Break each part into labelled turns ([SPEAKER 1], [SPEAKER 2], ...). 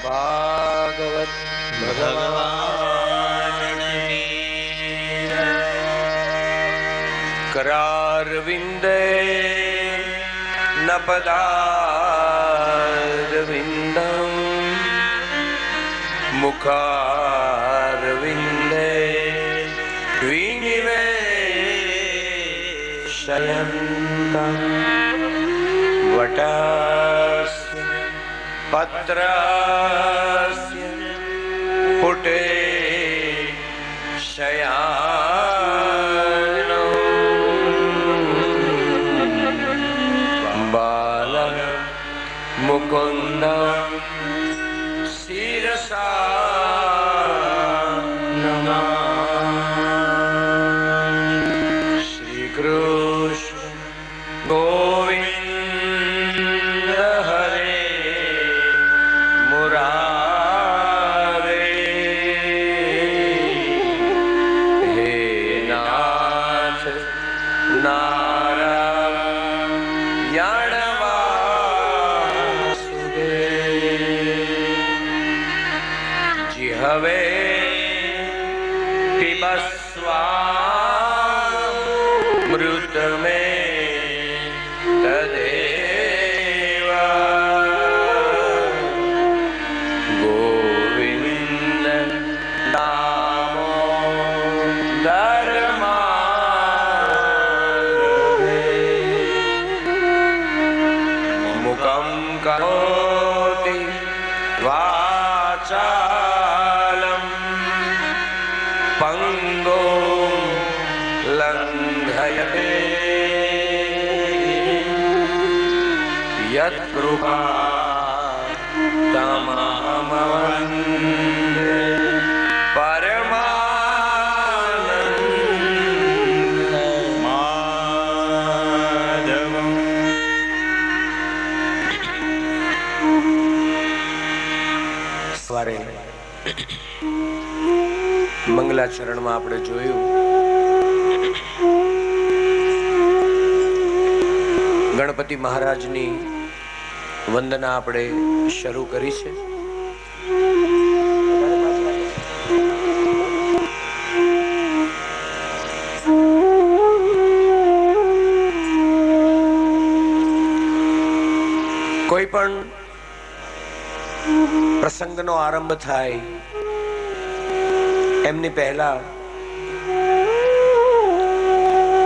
[SPEAKER 1] ભાગવત ભગવાન કરારવિંદે ન પદારવિંદમ મુખારવિંદે વિનિવેશયન્તં વટસ્ય પત્રસ્ય પુટે શયાનો બાલં મુકુંદં શિરસા નમામિ. શ્રી કૃષ્ણ ગોવિંદ હરે મુરારે. હે નાથ નારાયણ વાસુદેવ. હવે પિબસ્વામૃત મે તદેવ ગોવિંદ નામો ધર્મારભે. મુખં કરોતિ વાચાલં પંગો લંઘયતે યત કૃપા તમહં વંદે પરમાનંદ માધવં. સવારે મંગલાચરણમાં આપણે જોયું ગણપતિ મહારાજની વંદના આપણે શરૂ કરી છે. કોઈ પણ પ્રસંગનો આરંભ થાય એમની પહેલા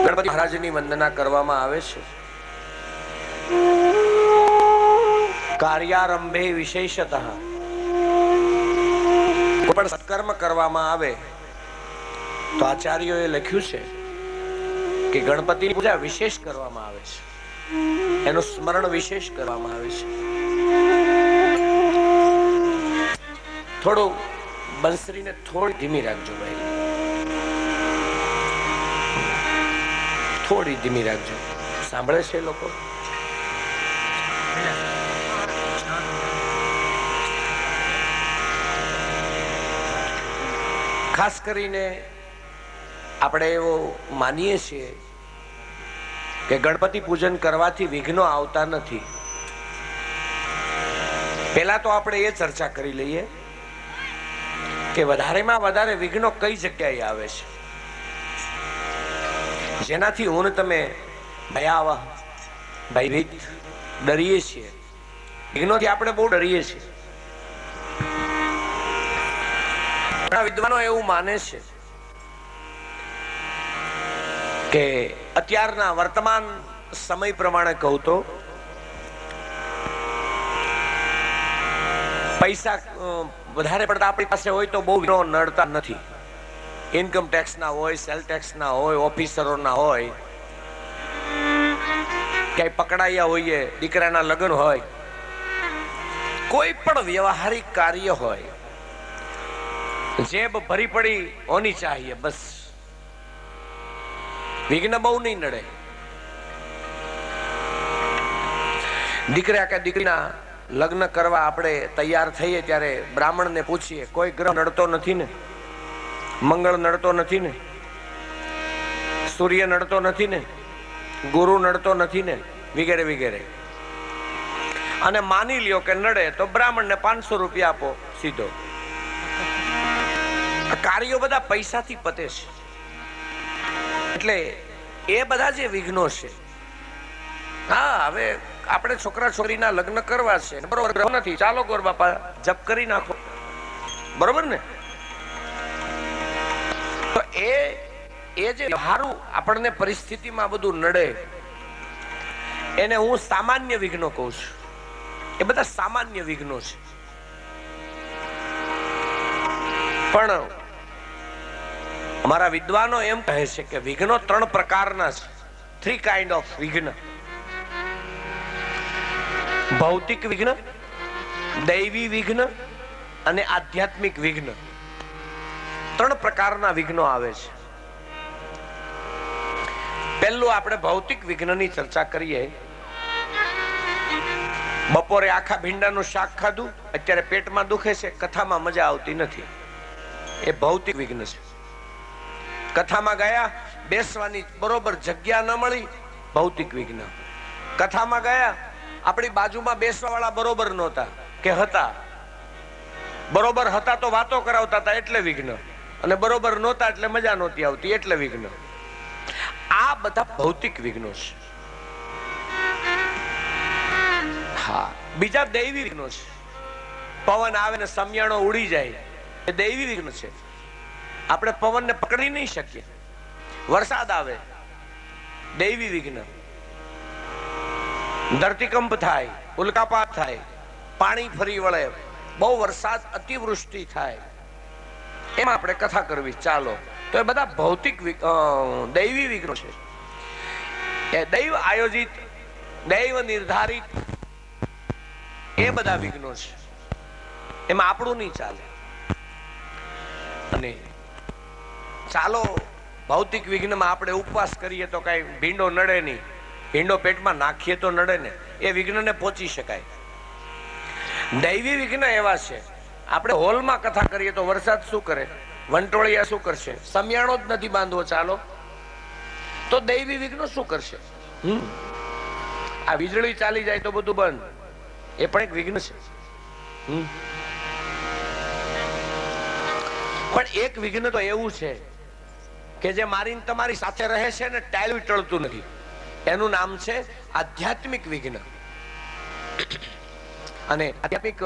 [SPEAKER 1] ગણપતિ મહારાજની વંદના કરવામાં આવે છે. કાર્યારંભે વિશેષતઃ કોઈ પણ સત્કર્મ કરવામાં આવે તો આચાર્યોએ લખ્યું છે કે ગણપતિની પૂજા વિશેષ કરવામાં આવે છે, એનું સ્મરણ વિશેષ કરવામાં આવે છે. થોડું બંસરીને થોડી ધીમી રાખજો ભાઈ, થોડી ધીમી રાખજો. સાંભળે છે લોકો? ખાસ કરીને આપણે એવું માનીએ છીએ કે ગણપતિ પૂજન કરવાથી વિઘ્નો આવતા નથી. પહેલા તો આપણે એ ચર્ચા કરી લઈએ કે વધારેમાં વધારે વિઘ્નો કઈ જગ્યાએ આવે છે, જેનાથી હું તમે ભયાવહ ભયભીત ડરીએ છીએ. વિઘ્નોથી આપણે બહુ ડરીએ છીએ. ઘણા વિદ્વાનો એવું માને છે કે અત્યારના વર્તમાન સમય પ્રમાણે કહું તો પૈસા વધારે પડતા આપણી પાસે હોય તો બહુ વિઘ્નો નડતા નથી. ઇન્કમ ટેક્સ ના હોય, સેલ ટેક્સ ના હોય, ઓફિસરો ના હોય, ક્યાંય પકડાયા હોઈએ, દીકરાના લગ્ન હોય, કોઈ પણ વ્યવહારિક કાર્ય હોય, જેબ ભરી પડી હોની ચાહીએ, બસ વિઘ્ન બહુ નહીં નડે. દીકરા કે દીકરીના લગ્ન કરવા આપણે તૈયાર થઈએ ત્યારે બ્રાહ્મણને પૂછીએ, કોઈ ગ્રહ નડતો નથી ને? મંગળ નડતો નથી ને? સૂર્ય નડતો નથી ને? ગુરુ નડતો નથી ને? વગેરે વગેરે. અને માની લ્યો કે નડે તો બ્રાહ્મણને 500 રૂપિયા આપો સીધો. કાર્યો બધા પૈસાથી પતે છે. એટલે એ બધા જે વિઘ્નો છે, હા, હવે આપણે છોકરા છોકરીના લગ્ન કરવા છે, બરોબર, ગ્રહ નથી, ચાલો ગોર બાપા જપ કરી નાખો, બરોબર ને? તો એ જે વ્યવહારુ આપણને પરિસ્થિતિમાં બધું નડે એને હું સામાન્ય વિઘ્નો કહું છું. એ બધા સામાન્ય વિઘ્નો છે. પણ અમારા વિદ્વાનો એમ કહે છે કે વિઘ્નો 3 પ્રકારના છે. 3 કાઇન્ડ ઓફ વિઘ્ન. ભૌતિક વિઘ્ન, દૈવી વિઘ્ન અને આધ્યાત્મિક વિઘ્ન. 3 પ્રકારના વિઘ્નો આવે છે. પહેલું આપણે ભૌતિક વિઘ્નની ચર્ચા કરીએ. બપોરે આખા ભીંડાનું શાક ખાધું, અત્યારે પેટમાં દુખે છે, કથામાં મજા આવતી નથી, એ ભૌતિક વિઘ્ન છે. કથામાં ગયા, બેસવાની બરોબર જગ્યા ન મળી, ભૌતિક વિઘ્ન. કથામાં ગયા, આપણી બાજુમાં બેસવા વાળા બરોબર નહોતા કે હતા, બરોબર હતા તો વાતો કરાવતા હતા એટલે વિઘ્ન, અને બરોબર નહોતા એટલે મજા નહોતી આવતી એટલે વિઘ્ન. આ બધા ભૌતિક વિઘ્નો છે. હા, બીજા દૈવી વિઘ્નો છે. પવન આવે ને સમિયાણો ઉડી જાય, એ દૈવી વિઘ્ન છે. આપણે પવનને પકડી નહીં શકીએ. વરસાદ આવે, દૈવી વિઘ્ન. ધરતીકંપ થાય, ઉલ્કાપાત થાય, પાણી ફરી વળે, બહુ વરસાદ, અતિવૃષ્ટિ થાય, એમાં આપણે કથા કરવી, ચાલો. તો એ બધા ભૌતિક દૈવી વિઘ્નો છે. એ દૈવ આયોજિત, દૈવ નિર્ધારિત એ બધા વિઘ્નો છે. એમાં આપણું નહીં ચાલે. અને ચાલો ભૌતિક વિઘ્નમાં આપણે ઉપવાસ કરીએ તો કઈ ભીંડો નડે નહીં, ભીંડો પેટમાં નાખીએ તો નડે ને, એ વિઘ્નને પહોંચી શકાય. દૈવી વિઘ્ન એવા છે, આપણે હોલમાં કથા કરીએ તો વરસાદ શું કરે, વંટોળિયા શું કરશે, સમિયાણો જ નથી બાંધવો, ચાલો તો દૈવી વિઘ્નો શું કરશે? આ વીજળી ચાલી જાય તો બધું બંધ, એ પણ એક વિઘ્ન છે. પણ એક વિઘ્ન તો એવું છે કે જે મારીને તમારી સાથે રહે છે ને ટાળવી ટળતું નથી. એનું નામ છે આધ્યાત્મિક વિઘ્ન. અને આધ્યાત્મિક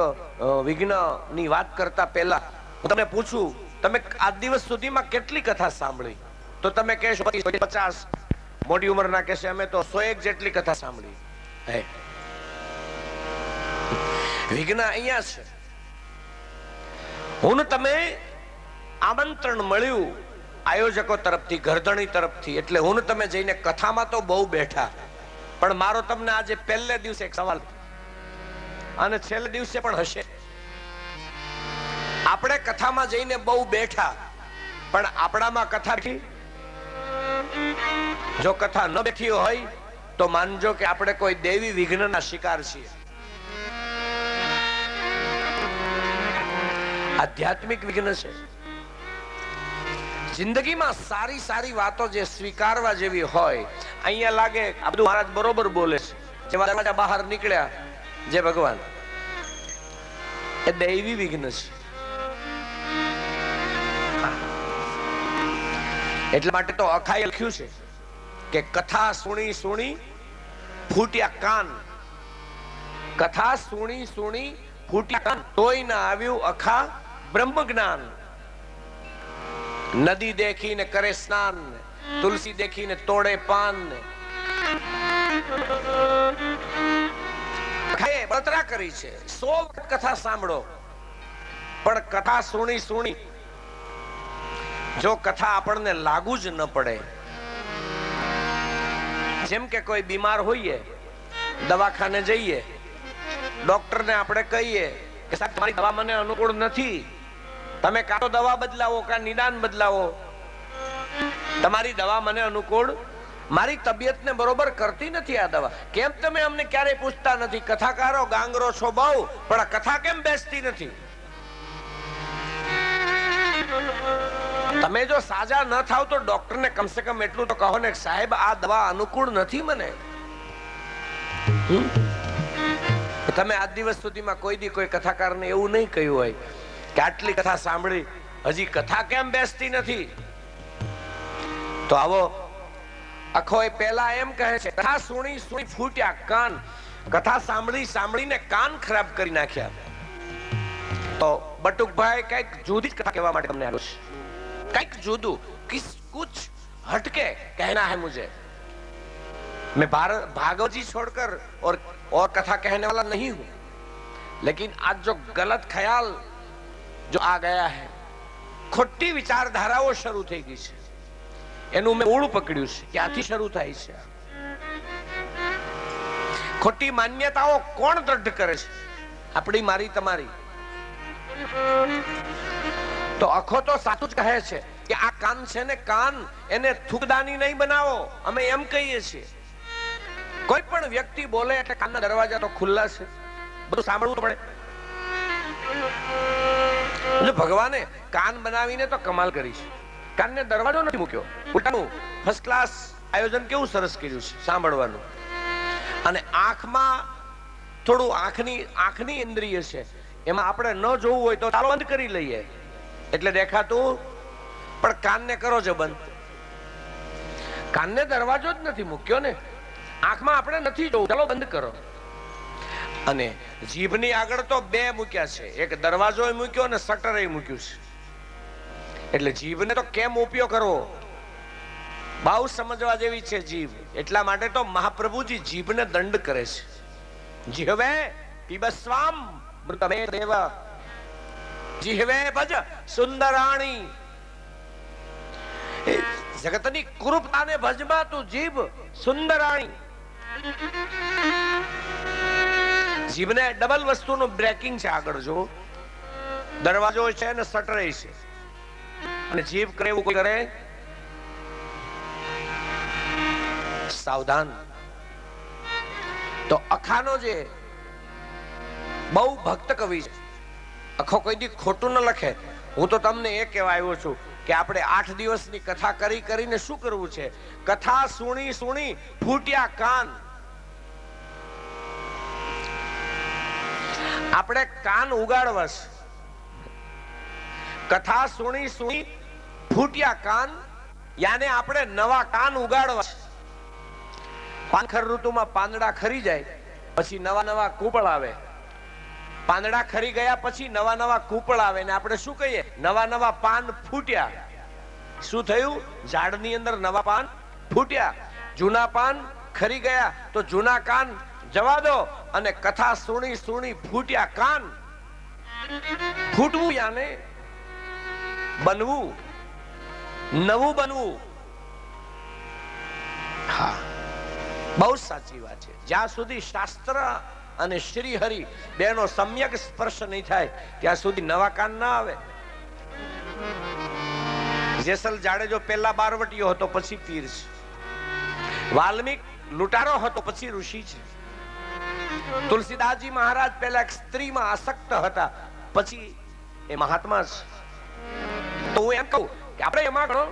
[SPEAKER 1] વિઘ્ન ની વાત કરતા પહેલા હું તમને પૂછું, તમે આજ દિવસ સુધીમાં કેટલી કથા સાંભળી? તો તમે કહેશો 50. મોટી ઉંમરના કહેશે અમે તો 101 જેટલી કથા સાંભળી. હે, વિઘ્ન અહીંયા છે. હું તમે આમંત્રણ મળ્યું આયોજકો તરફથી, ગરધણી તરફથી, એટલે હું તમે જઈને કથામાં તો બહુ બેઠા, પણ મારો તમને આજે પહેલે દિવસે એક સવાલ અને છેલ્લે દિવસે પણ હશે. આપણે કથામાં જઈને બહુ બેઠા, પણ આપણામાં કથા બેઠી? જો કથા ન બેઠી હોય તો માનજો કે આપણે કોઈ દેવી વિઘ્નના શિકાર છીએ. આધ્યાત્મિક વિઘ્ન છે. જિંદગીમાં સારી સારી વાતો જે સ્વીકારવા જેવી હોય, અહીંયા લાગે આ બધું મહારાજ બરોબર બોલે છે, જેવા દરવાજા બહાર નીકળ્યા જે ભગવાન, એ દૈવી વિઘ્ન છે. એટલા માટે તો અખાએ લખ્યું છે કે કથા સુણી સુણી ફૂટ્યા કાન. કથા સુણી સુણી ફૂટ્યા કાન, તોય ના આવ્યું અખા બ્રહ્મ જ્ઞાન. નદી દેખીને કરે સ્નાન, તુલસી દેખીને તોડે પાન. બળતરા કરી છે, 100 વખત કથા સાંભળો, પણ કથા સુણી સુણી જો કથા આપણને લાગુ જ ન પડે. જેમ કે કોઈ બીમાર હોઈએ, દવાખાને જઈએ, ડોક્ટરને આપણે કહીએ કે સાહેબ તમારી દવા મને અનુકૂળ નથી, તમે કાં તો દવા બદલાવો કાં નિદાન બદલાવો. તમારી દવા મને અનુકૂળ, મારી તબિયતને બરોબર કરતી નથી આ દવા. કેમ તમે અમને ક્યારેય પૂછતા નથી? કથાકારો ગાંગરો છો બહુ, પણ આ કથા કેમ બેસતી નથી? તમે જો સાજા ન થાવ તો ડોક્ટરને કમસે કમ એટલું તો કહો ને, સાહેબ આ દવા અનુકૂળ નથી મને. તમે આજ દિવસ સુધીમાં કોઈ દી કોઈ કથાકારને એવું નહીં કહ્યું હોય કે આટલી કથા સાંભળી હજી કથા કેમ બેસતી નથી? તો આવો અખો એ પહેલા એમ કહે છે, કથા સુણી સુણી ફૂટ્યા કાન. કથા સાંભળી સાંભળીને કાન ખરાબ કરી નાખ્યા. તો બટુકભાઈ કઈક જુદી જ કથા કહેવા માટે તમને આવ્યો છે, કઈક જુદું, कुछ हटके कहना है मुझे. मैं भागवत जी छोड़कर और कथा कहने वाला नहीं हूं, लेकिन आज जो गलत ख्याल जो आ गया है, खोटी विचारधाराओं શરૂ થઈ ગઈ છે, એનું મેં મૂળ પકડ્યું છે. ક્યાંથી શરૂ થાય છે? ખોટી માન્યતાઓ કોણ દ્રઢ કરે છે? આપણી, મારી, તમારી. તો અખો તો સાચું જ કહે છે કે આ કાન છે ને, કાન એને થૂકદાની નહીં બનાવો. અમે એમ કહીએ છીએ, કોઈ પણ વ્યક્તિ બોલે એટલે કાનના દરવાજા તો ખુલ્લા છે, બધું સાંભળવું પડે. ભગવાને કાન બનાવીને તો કમાલ કરી છે, કાનને દરવાજો નથી મૂક્યો, ઉલટાનું ફર્સ્ટ ક્લાસ આયોજન કેવું સરસ કર્યું છે સાંભળવાનું. અને આંખમાં થોડું, આંખની ઇન્દ્રિય છે, એમાં આપણે ન જોવું હોય તો ચાલો બંધ કરી લઈએ એટલે દેખાતું, પણ કાનને કરો છો બંધ. કાનને દરવાજો જ નથી મૂક્યો ને, આંખમાં આપણે નથી જોવું, ચાલો બંધ કરો. અને જીભની આગળ તો 2 મૂક્યા છે, એક દરવાજો મૂક્યો અને શટર મૂક્યું છે. એટલે જીભને તો કેમ ઉપયોગ કરવો, બહુ સમજવા જેવી છે જીભ. એટલા માટે તો મહાપ્રભુજી જીભને દંડ કરે છે. જીહવે પીબસ્વામ મૃતમે દેવ, જીહવે ભજ સુંદરાણી. જગતની કુરૂપતાને ભજમાં તું જીભ સુંદરાણી. જીભને ડબલ વસ્તુનું બ્રેકિંગ છે આગળ, જો દરવાજો છે ને શટર છે, અને જીભ કરે એવું કોઈ કરે, સાવધાન. તો અખાનો જે બહુ ભક્ત કવિ છે, અખો કોઈ દી ખોટું ન લખે. હું તો તમને એ કહેવા આવ્યો છું કે આપણે 8 દિવસની કથા કરીને શું કરવું છે? કથા સુણી સુણી ફૂટ્યા કાન. આપણે કાન ઉગાડવા છે. કથા સુણી સુણી ફૂટ્યા કાન, યાને આપણે નવા કાન ઉગાડવા છે. પાનખર ઋતુમાં પાંદડા ખરી જાય પછી નવા કૂપળ આવે. પાંદડા ખરી ગયા પછી નવા કૂપળ આવે ને આપણે શું કહીએ? નવા પાન ફૂટ્યા. શું થયું? ઝાડની અંદર નવા પાન ફૂટ્યા. જૂના પાન ખરી ગયા તો જૂના કાન જવા દો, અને કથા સુણી સુણી ફૂટ્યા કાન. ફૂટવું યાને બનવું, નવું બનવું. હા, બહુ સાચી વાત છે. જ્યાં સુધી શાસ્ત્ર અને શ્રી હરિ બેનો સમ્યક સ્પર્શ નહીં થાય ત્યાં સુધી નવા કાન ના આવે. જેસલ જાડેજો પહેલા બારવટીયો હતો પછી પીર છે. વાલ્મીક લૂંટારો હતો પછી ઋષિ છે. તુલસીદાસજી મહારાજ પહેલા એક સ્ત્રીમાં આસક્ત હતા પછી એ મહાત્મા છે. તો હું એમ કહું કે આપણે એમાં ઘણો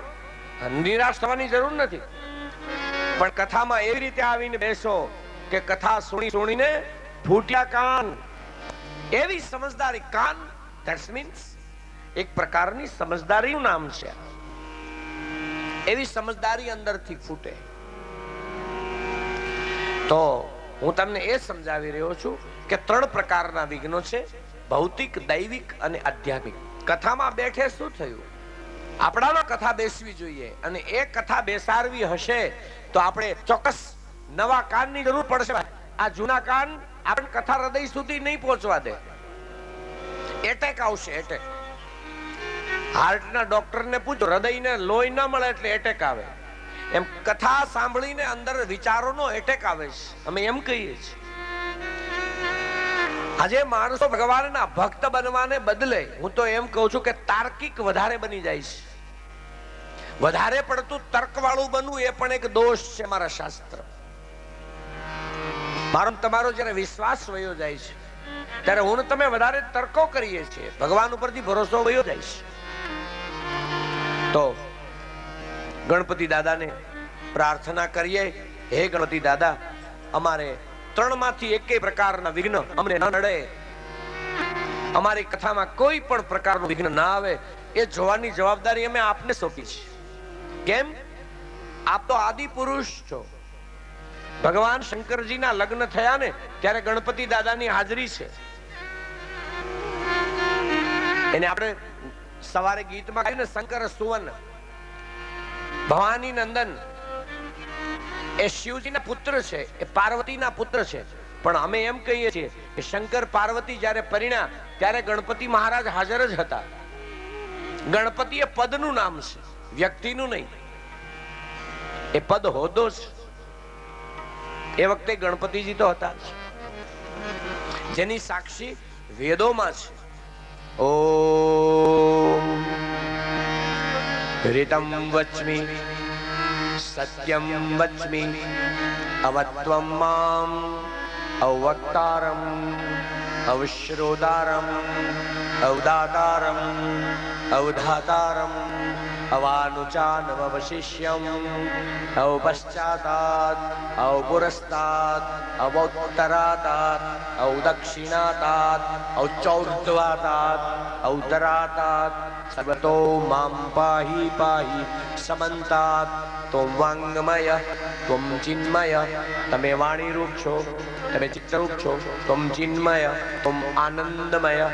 [SPEAKER 1] નિરાશ થવાની જરૂર નથી, પણ કથામાં એવી રીતે આવીને બેસો કે કથા સુણીને ફૂટ્યા કાન. એવી સમજદારી, કાન ધેટ્સ મીન્સ એક પ્રકારની સમજદારીનું નામ છે. એવી સમજદારી અંદરથી ફૂટે. તો હું તમને એ સમજાવી રહ્યો છું કે 3 પ્રકારના વિઘ્નો છે: ભૌતિક, દૈવિક અને આધ્યાત્મિક. કથામાં બેઠે શું થયું? આપણામાં કથા બેસવી જોઈએ, અને એ કથા બેસાડવી હશે તો આપણે ચોક્કસ નવા કાનની જરૂર પડશે. આ જૂના કાન આપણે કથા હૃદય સુધી નહીં પહોંચવા દે. એટેક આવશે, એટેક. હાર્ટના ડોક્ટરને પૂછો, હૃદયને લોહી ન મળે એટલે એટેક આવે. એમ કથા સાંભળીને અંદર વિચારોનો એટેક આવે છે. અમે એમ કહીએ છીએ. આજે માણસો ભગવાનના ભક્ત બનવાને બદલે હું તો એમ કહું છું કે તાર્કિક વધારે બની જાય છે. વધારે પડતું તર્કવાળું બનવું એ પણ એક દોષ છે મારા શાસ્ત્ર. મારો તમારો જ્યારે વિશ્વાસ વયો જાય છે ત્યારે હું તમે વધારે તર્કો કરીએ છીએ, ભગવાન ઉપરથી ભરોસો વયો જાય છે. તો ગણપતિ દાદાને પ્રાર્થના કરીએ, હે ગણપતિ દાદા, અમારે 3 માંથી એકેય પ્રકારના વિઘ્ન અમને ન નડે, અમારી કથામાં કોઈ પણ પ્રકારનું વિઘ્ન ના આવે, એ જોવાની જવાબદારી અમે આપને સોંપી છે. કેમ? આપ તો આદિ પુરુષ છો. ભગવાન શંકરજીના લગ્ન થયા ને ત્યારે ગણપતિ દાદાની હાજરી છે. એને આપણે સવારે ગીતમાં કહ્યું ને, શંકર સુવન ભવાની નંદન. એ શિવજીના પુત્ર છે, એ પાર્વતીના પુત્ર છે. પણ અમે એમ કહીએ છીએ કે શંકર પાર્વતી જ્યારે પરિણ્યા ત્યારે ગણપતિ મહારાજ હાજર જ હતા. ગણપતિ એ પદનું નામ છે, વ્યક્તિનું નહીં. એ પદ હોદ્દો છે. એ વખતે ગણપતિજી તો હતા જ, જેની સાક્ષી વેદોમાં છે. ઓમ ऋतं वच्मि सत्यं वच्मि अवत्वं माम् अवक्तारम् अवश्रोतारम् अवदातारम् अवधातारम् अवानुचानवशिष्यम् अवपश्चातात् अवपुरस्तात् अवोत्तरातात् अवदक्षिणातात् अवचौर्ध्वातात् अवतरातात् सर्वतो मां पाहि पाहि समन्तात् त्वं वाङ्मय त्वं चिन्मय. તમે વાણી રૂપ છો, તમે ચિત્તરૂપ છો. ત્વમ ચિન્મય, ત્વમ આનંદમય,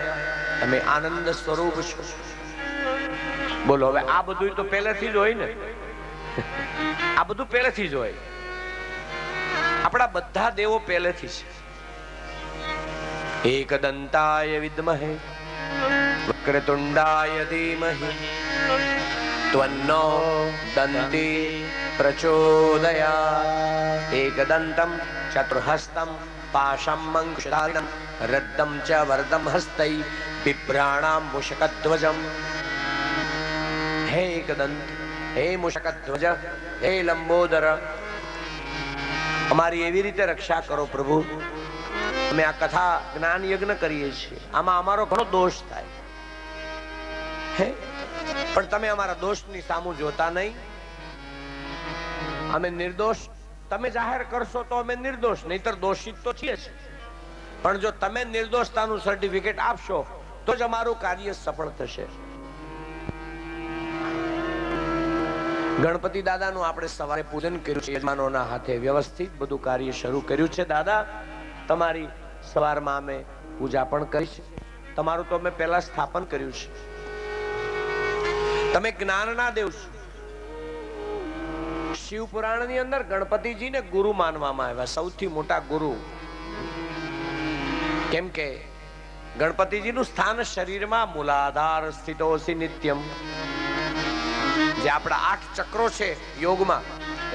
[SPEAKER 1] તમે આનંદ સ્વરૂપ છો. બોલો, હવે આ બધું તો પહેલેથી જ હોય ને. આ બધું પહેલેથી જ હોય. આપણા બધા દેવો પહેલેથી છે. एकदन्ताय विद्महे वक्रतुण्डाय धीमहि तन्नो दन्ती प्रचोदयात्. एकदन्तं चतुर्हस्तं पाशं मङ्कुशधारिणं रद्धं च वरदं हस्तै बिभ्राणां मूषकध्वजम्. हे एकदंत, हे मूषकध्वज, हे लंबोदर, અમારી એવી રીતે રક્ષા કરો પ્રભુ. અમે આ કથા જ્ઞાન યજ્ઞ કરીએ છીએ, આમાં અમારો ઘણો દોષ થાય હે, પણ તમે અમારા દોષની સામું જોતા નહીં. અમે નિર્દોષ તમે જાહેર કરશો તો અમે નિર્દોષ, નહીતર દોષિત તો છીએ જ. પણ જો તમે નિર્દોષતાનું સર્ટિફિકેટ આપશો તો જ અમારું કાર્ય સફળ થશે. ગણપતિ દાદાનું આપણે સવારે પૂજન કર્યું છે, યજમાનોના હાથે વ્યવસ્થિત બધું કાર્ય શરૂ કર્યું છે. દાદા, તમારી સવારમાં અમે પૂજા પણ કરી છે. તમારું તો અમે પહેલા સ્થાપન કર્યું છે. તમે જ્ઞાનના દેવ છો. શિવ પુરાણની અંદર ગણપતિજીને ગુરુ માનવામાં આવ્યા, સૌથી મોટા ગુરુ. કેમ કે ગણપતિજીનું સ્થાન શરીરમાં મૂલાધાર સ્થિતોસી નિત્યમ. જે આપણા 8 ચક્રો છે યોગમાં,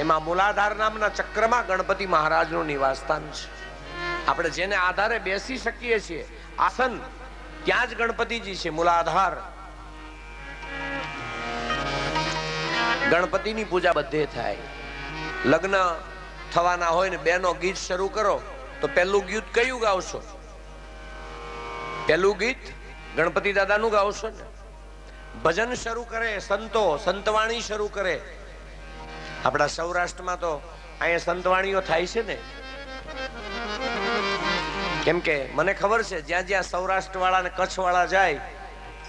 [SPEAKER 1] એમાં મૂલાધાર નામના ચક્રમાં ગણપતિ મહારાજનું નિવાસસ્થાન છે. આપણે જેને આધારે બેસી શકીએ છીએ આસન, ત્યાં જ ગણપતિજી છે, મૂલાધાર. ગણપતિની પૂજા બધે થાય. લગ્ન થવાના હોય ને બેનો ગીત શરૂ કરો તો પહેલું ગીત કયું ગાવશો? પહેલું ગીત ગણપતિ દાદાનું ગાવશો ને. ભજન શરૂ કરે, સંતો સંતવાણી શરૂ કરે. આપણા સૌરાષ્ટ્રમાં તો અહીંયા સંતવાણીઓ થાય છે ને, કેમ કે મને ખબર છે જ્યાં જ્યાં સૌરાષ્ટ્ર વાળા ને કચ્છ વાળા જાય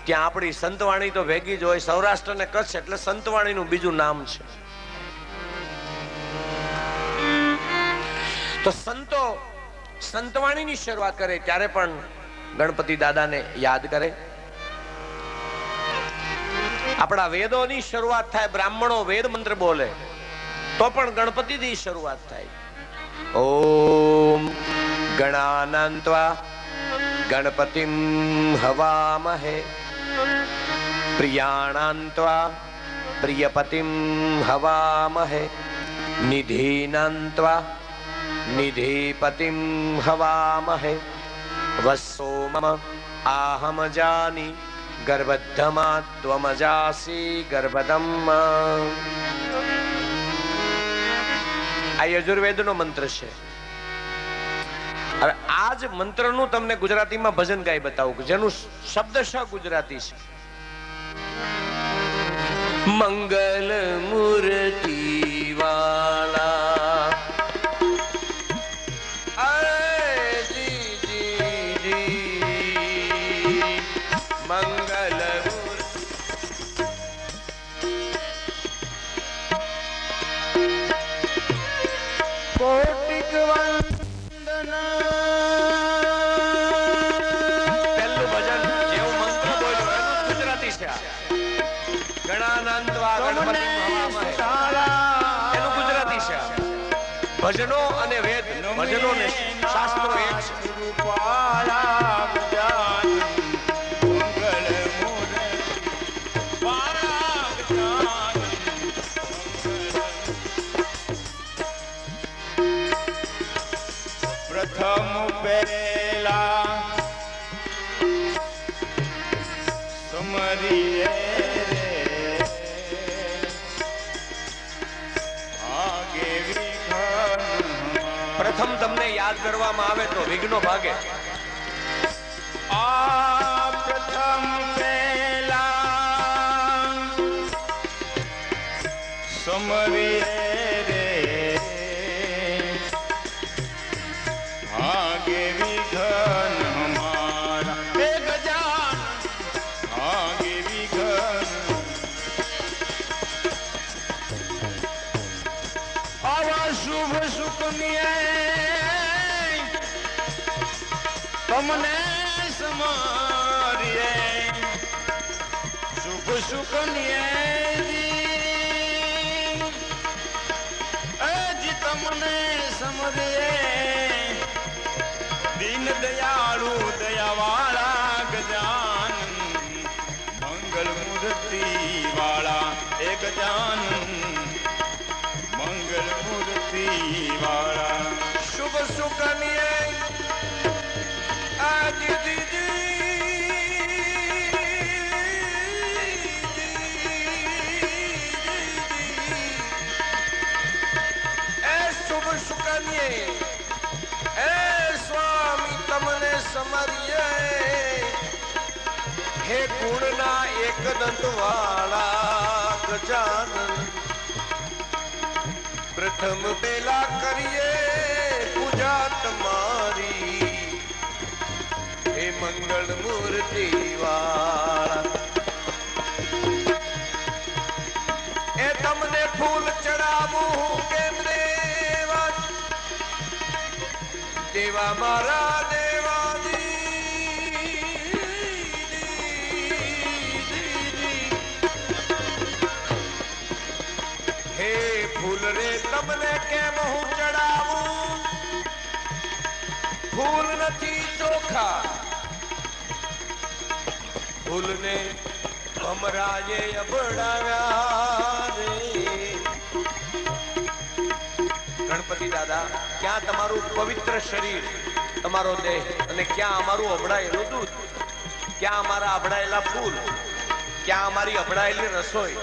[SPEAKER 1] ત્યાં આપણી સંતવાણી તો ભેગી જ હોય. સૌરાષ્ટ્ર અને કચ્છ એટલે સંતવાણીનું બીજું નામ છે. તો સંતો સંતવાણીની શરૂઆત કરે ત્યારે પણ ગણપતિ દાદાને યાદ કરે. આપણા વેદોની શરૂઆત થાય, બ્રાહ્મણો વેદ મંત્ર બોલે તો પણ ગણપતિથી શરૂઆત થાય. ઓમ ગણાનાન્ત્વા ગણપતિમ હવામહે પ્રિયાણાન્ત્વા પ્રિયપતિમ હવામહે નિધીનાન્ત્વા નિધિપતિમ હવામહે વસોમમ આહમ જાની ગર્ભધમા ત્વમજાસી ગર્ભદમ. આ યજુર્વેદનો મંત્ર છે. હવે આ જ મંત્રનું તમને ગુજરાતીમાં ભજન ગાઈ બતાવું, જેનું શબ્દશઃ ગુજરાતી છે. મંગલ મૂર્તિ વાલા ભજનો અને વેદ, ભજનો ને શાસ્ત્રો એક છે.
[SPEAKER 2] પ્રથમ પેલા સમરીએ
[SPEAKER 1] પ્રથમ તમને યાદ કરવામાં આવે તો વિઘ્નો ભાગે.
[SPEAKER 2] આ પ્રથમ પેલા સમરીએ રે ભાગે વિઘ્ન હમારા. હે ગજાનન ભાગે વિઘ્ન. આવા શુભ સુખની તમને સમારીએ સુખ સુખની જી તમને સમરીએ દીન દયાળુ દયાવાળા ગજાનન મંગલ મૂર્તિ વાળા. એ ગજાનન મંગલ મૂર્તિ વાળા. શુભ સુખની
[SPEAKER 1] હે ગુણના એક દંત વાળા ગજાનન પ્રથમ પેલા કરીએ પૂજા તમારી. હે મંગળ મૂર્તિ વાળા એ તમને ફૂલ ચડાવું કેમ દેવા દેવા મારા તમને કેમ હું ચડાવું. ફૂલ નથી ચોખા ફૂલને ભમરાએ અબડાવ્યા રે. ગણપતિ દાદા ક્યાં તમારું પવિત્ર શરીર, તમારો દેહ, અને ક્યાં અમારું અભડાયેલું દૂધ, ક્યાં અમારા અભડાયેલા ફૂલ, ક્યાં અમારી અભડાયેલી રસોઈ.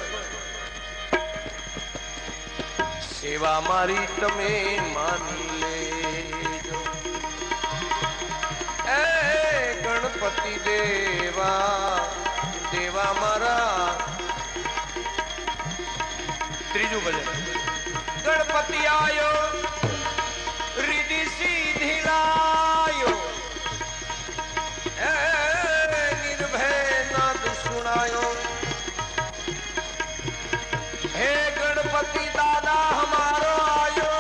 [SPEAKER 1] સેવા મારી તમે માની લેજો. એ ગણપતિ દેવા એવા મારા ત્રીજું ભજન ગણપતિ આયો રીધી સીધી લાયો નિર્ભય નાદ સુનાયો હે ગણપતિ દાદા હમારો આયો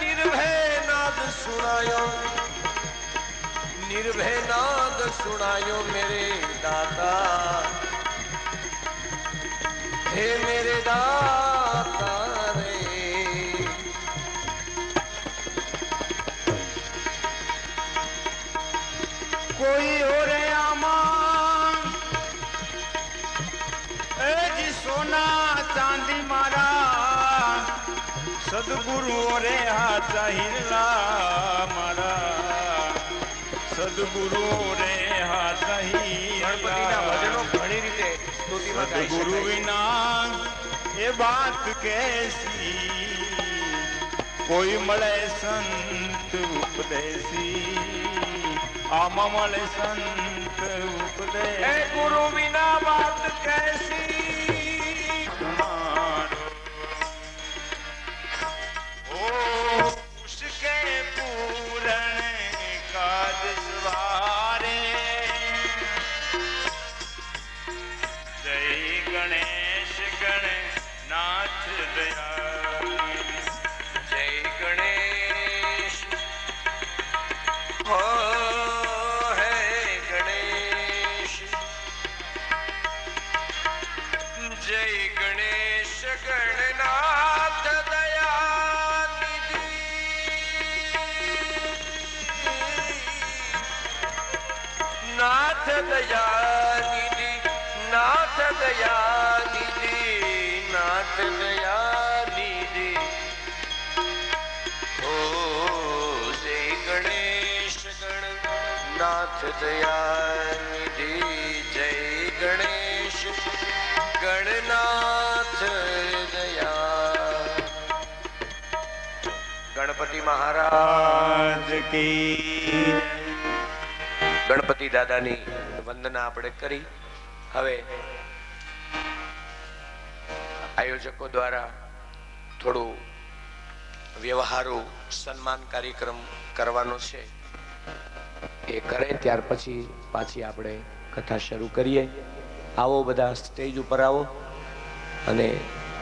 [SPEAKER 1] નિર્ભય નાદ સુનાયો निर्भय नाद सुनायो मेरे दाता हे मेरे दाता रे
[SPEAKER 2] કોઈ ઓરે આમાં એ જી સોના ચાંદી મારા સદગુરુ રે હાચા હિરલા મારા સદગુરુ રે હાચા
[SPEAKER 1] ગણપતિના ભજનો ઘણી રીતે સ્તુતિમાં ગાઈ
[SPEAKER 2] સદગુરુ
[SPEAKER 1] શકાય.
[SPEAKER 2] વિના એ વાત કેસી કોઈ મળે સંત ઉપદેશી આમાં મળે સંત
[SPEAKER 1] હે
[SPEAKER 2] ઉપદેશ
[SPEAKER 1] ગુરુ વિના બાત कैसी
[SPEAKER 2] तुम्हारो ओ उसके पूरण काज सवारे जय गणेश गणनाथ दया
[SPEAKER 1] जय गणेश हो है गणेश जय गणेश गणनाथ दयानिधि नाथ दयानिधि नाथ दयानिधि नाथ दयानिधि हो जय गणेश गणनाथ दयानिधि जय गणेश गणनाथ दया गणपति महाराज
[SPEAKER 2] आज की
[SPEAKER 1] ગણપતિ દાદાની વંદના આપણે કરી. હવે આયોજકો દ્વારા થોડું વ્યવહારુ સન્માન કાર્યક્રમ કરવાનો છે. એ કરે ત્યાર પછી પાછી આપણે કથા શરૂ કરીએ. આવો બધા સ્ટેજ ઉપર આવો અને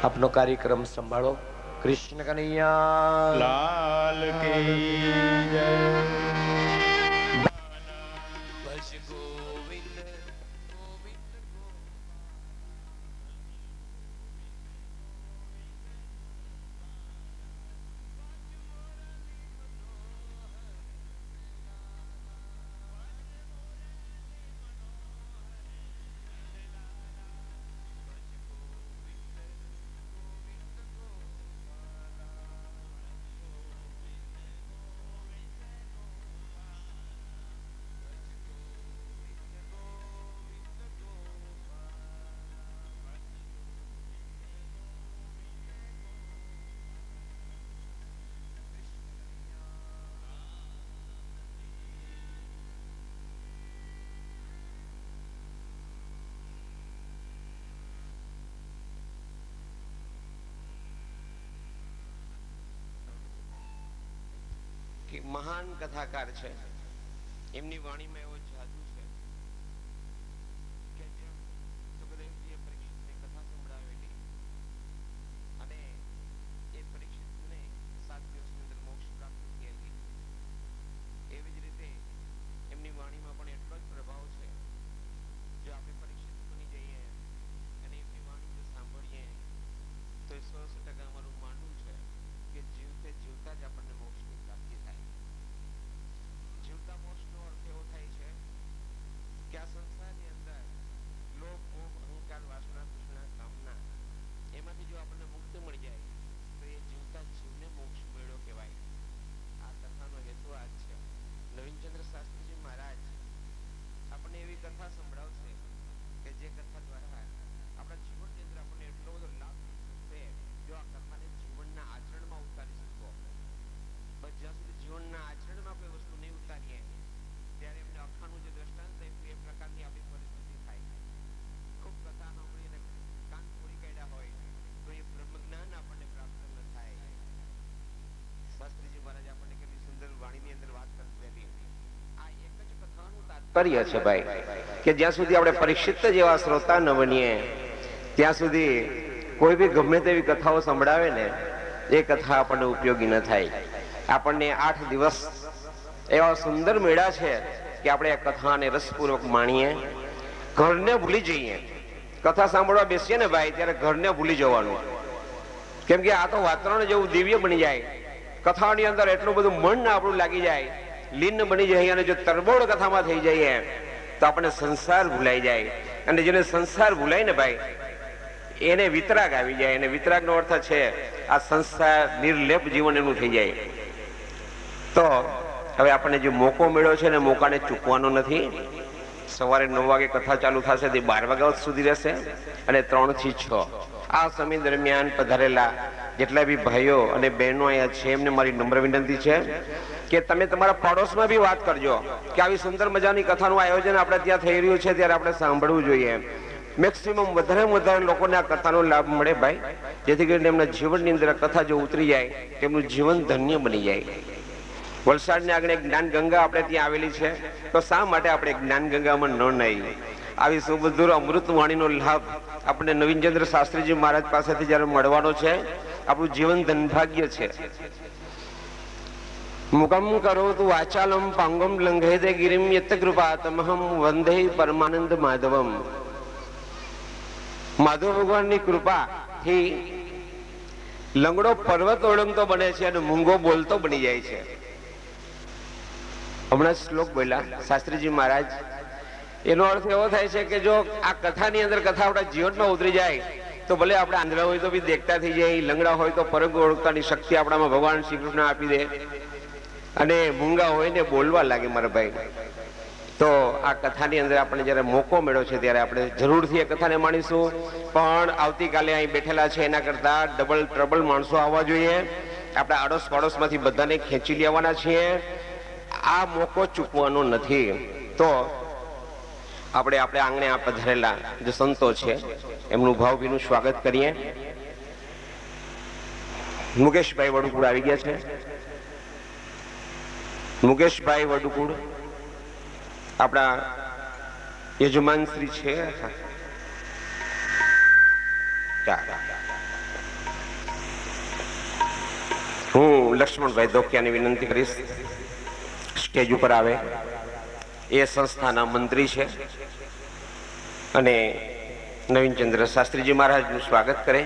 [SPEAKER 1] આપનો કાર્યક્રમ સંભાળો. કૃષ્ણ કનૈયા
[SPEAKER 2] लाल की जय
[SPEAKER 1] ભજ ગોવિંદ ગોવિંદ કે મહાન કથાકાર છે. એમની વાણીમાં એવો જાદુ છે કે જેમ સુખદેવજીએ પરીક્ષિતને કથા સંભળાવેલી અને એ પરીક્ષિતને 7 દિવસની અંદર મોક્ષ પ્રાપ્ત થયેલી, એવી જ રીતે એમની વાણીમાં પણ એટલો જ પ્રભાવ છે. જો આપણે પરીક્ષિત બની જઈએ અને એમની વાણી જો સાંભળીએ તો એ 100% અમારું માનવું છે કે જીવતા જ આપણને મોક્ષની પ્રાપ્તિ થાય. જીવતા મોક્ષનો અર્થ એવો થાય છે
[SPEAKER 3] કરીએ છે ભાઈ, કે જ્યાં સુધી આપણે પરીક્ષિત જેવા શ્રોતા ન બનીએ ત્યાં સુધી કોઈ બી ગમે તેવી કથાઓ સંભળાવે ને એ કથા આપણને ઉપયોગી ન થાય. આપણને 8 દિવસ એવા સુંદર મેળા છે કે આપણે આ કથાને રસપૂર્વક માણીએ, ઘરને ભૂલી જઈએ. કથા સાંભળવા બેસીએ ને ભાઈ ત્યારે ઘરને ભૂલી જવાનું, કેમ કે આ તો વાતાવરણ જેવું દિવ્ય બની જાય. કથાની અંદર એટલું બધું મન આપણું લાગી જાય, લીન બની જાય. અને જો તરબોળ કથામાં થઈ જઈએ તો આપણને સંસાર ભૂલાઈ જાય. અને જેને સંસાર ભૂલાય ને ભાઈ એને વિતરાગ આવી જાય. અને વિતરાગનો અર્થ છે આ સંસાર નિર્લેપ જીવન એનું થઈ જાય. તો હવે આપણને જે મોકો મળ્યો છે ને મોકાને ચૂકવાનો નથી. સવારે 9 વાગે કથા ચાલુ થશે તે 12 વાગ્યા સુધી રહેશે અને 3 થી 6 આ સમય દરમિયાન પધારેલા જેટલા બી ભાઈઓ અને બહેનો અહીંયા છે એમને મારી નમ્ર વિનંતી છે કે તમે તમારા પડોશમાં બી વાત કરજો કે આવી સુંદર મજાની કથાનું આયોજન આપણે ત્યાં થઈ રહ્યું છે ત્યારે આપણે સાંભળવું જોઈએ. મેક્સિમમ વધારે લોકોને આ કથાનો લાભ મળે ભાઈ, જેથી કરીને એમના જીવનની અંદર કથા જો ઉતરી જાય તેમનું જીવન ધન્ય બની જાય. વલસાડની આગળ એક જ્ઞાન ગંગા આપણે ત્યાં આવેલી છે, તો શા માટે આપણે જ્ઞાન ગંગામાં ન નાહીએ? આવી સુમધુર અમૃત વાણીનો લાભ આપણે નવીનચંદ્ર શાસ્ત્રીજી મહારાજ પાસેથી જ્યારે મળવાનો છે, આપણું જીવન ધનભાગ્ય છે. મુખમ કરોતુ વાચાલમ પાંગમ લંઘેતે ગિરિમ યત કૃપા તમહમ વંદે પરમાનંદ માધવમ. માધવ ભગવાનની કૃપાથી લંગડો પર્વત ઓળંગતો બને છે અને મૂંગો બોલતો બની જાય છે. હમણાં શ્લોક બોલ્યા શાસ્ત્રીજી મહારાજ, એનો અર્થ એવો થાય છે કે જો આ કથાની અંદર કથા આપણા જીવનમાં ઉતરી જાય તો ભલે આપણે આંધળા હોય તો બી દેખતા થઈ જાય, લંગડા હોય તો પરગ ઓળખતાની શક્તિ આપણામાં ભગવાન શ્રી કૃષ્ણ આપી દે, અને મૂંગા હોય ને બોલવા લાગે મારા ભાઈ. તો આ કથાની અંદર આપણે જ્યારે મોકો મળ્યો છે ત્યારે આપણે જરૂરથી એ કથાને માણીશું. પણ આવતીકાલે અહીં બેઠેલા છે એના કરતા ડબલ ટ્રબલ માણસો આવવા જોઈએ. આપણે આડોશ પાડોશમાંથી બધાને ખેંચી લેવાના છીએ. આ મોકો ચૂકવાનો નથી. તો આપણે આંગણે આ પધારેલા જે સંતો છે એમનું ભાવભીનું સ્વાગત કરીએ. મુકેશભાઈ વડુકુળ આવી ગયા છે. મુકેશભાઈ વડુકુળ આપણા યજમાન શ્રી છે. હું લક્ષ્મણભાઈ ધોકિયાની વિનંતી કરીશ સ્ટેજ ઉપર આવે. એ સંસ્થાના મંત્રી છે અને નવીનચંદ્ર શાસ્ત્રીજી મહારાજનું સ્વાગત કરે.